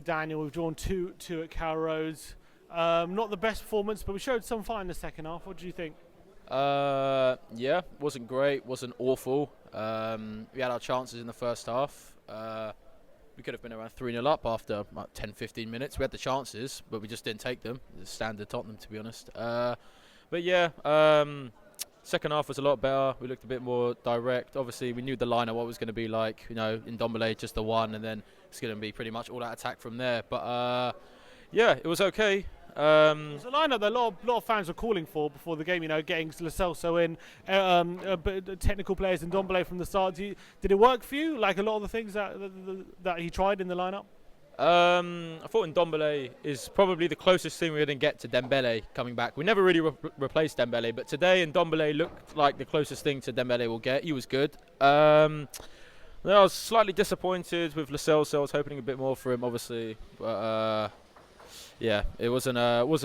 with Daniel. We've drawn 2-2 at Carrow Road. Not the best performance, but we showed some fight in the second half. What do you think? Yeah, wasn't great, wasn't awful. We had our chances in the first half. We could have been around 3-0 up after about 10-15 minutes. We had the chances, but we just didn't take them. It's standard Tottenham, to be honest. But yeah, second half was a lot better. We looked a bit more direct. Obviously, we knew the lineup, what it was going to be like. You know, in Ndombele, just the one, and then it's going to be pretty much all that attack from there. But yeah, it was okay. It's a lineup that a lot of fans were calling for before the game. You know, getting Lo Celso in, technical players, and Ndombele from the start. Did it work for you? Like a lot of the things that he tried in the lineup. I thought Ndombele is probably the closest thing we're going to get to Dembele coming back. We never really replaced Dembele, but today Ndombele looked like the closest thing to Dembele will get. He was good. I was slightly disappointed with Lo Celso. I was hoping a bit more for him, obviously, but yeah, it wasn't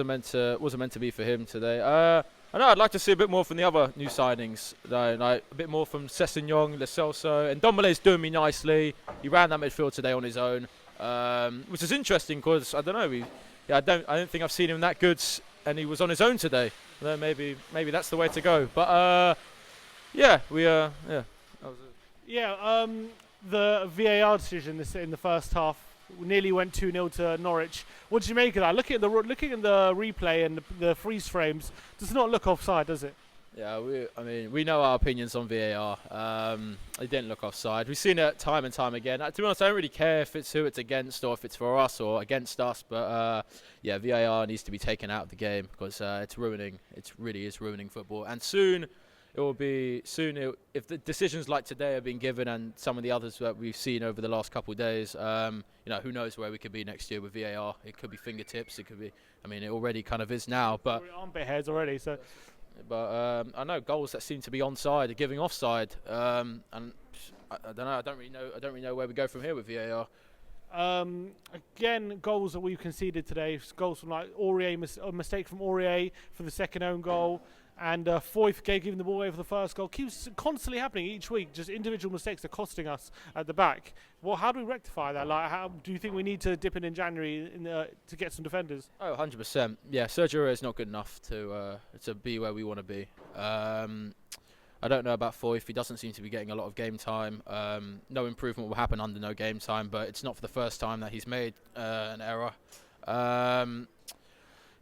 meant to be for him today. I know I'd like to see a bit more from the other new signings, like a bit more from Sessegnon, Lo Celso, and Ndombele's doing me nicely. He ran that midfield today on his own. Which is interesting because I don't know. I don't think I've seen him that good, and he was on his own today. Maybe that's the way to go. But yeah, yeah. That was it. Yeah, the VAR decision in the first half nearly went 2-0 to Norwich. What did you make of that? Looking at the replay and the freeze frames, does not look offside, does it? Yeah, we know our opinions on VAR. It didn't look offside. We've seen it time and time again. To be honest, I don't really care if it's who it's against or if it's for us or against us. But yeah, VAR needs to be taken out of the game because it really is ruining football. And soon, if the decisions like today are being given and some of the others that we've seen over the last couple of days, you know, who knows where we could be next year with VAR. It could be fingertips. It could be. I mean, it already kind of is now. But armpit heads already. So. But I know goals that seem to be onside are giving offside, and I don't know. I don't really know where we go from here with VAR. Again, goals that we've conceded today. Goals from like Aurier, a mistake from Aurier for the second own goal, and Foyth giving the ball away for the first goal. Keeps constantly happening each week. Just individual mistakes are costing us at the back. Well, how do we rectify that? Like, how do you think we need to dip in January to get some defenders? Oh, 100%. Yeah, Sergio Aurier is not good enough to be where we want to be. I don't know about Foyth. He doesn't seem to be getting a lot of game time. No improvement will happen under no game time, but it's not for the first time that he's made an error.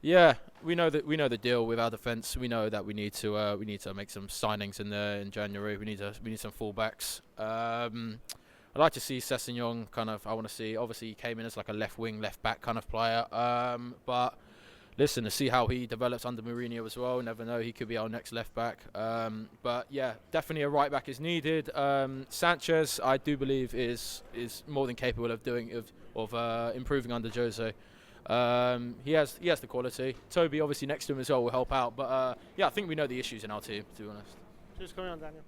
Yeah, we know the deal with our defence. We know that we need to make some signings in January. We need some fullbacks. I'd like to see Sessegnon I want to see. Obviously, he came in as like a left wing, left back kind of player. But listen, to see how he develops under Mourinho as well. Never know, he could be our next left back. But yeah, definitely a right back is needed. Sanchez, I do believe, is more than capable of improving under Jose. He has the quality. Toby, obviously, next to him as well will help out. But yeah, I think we know the issues in our team, to be honest. Just coming on, Daniel.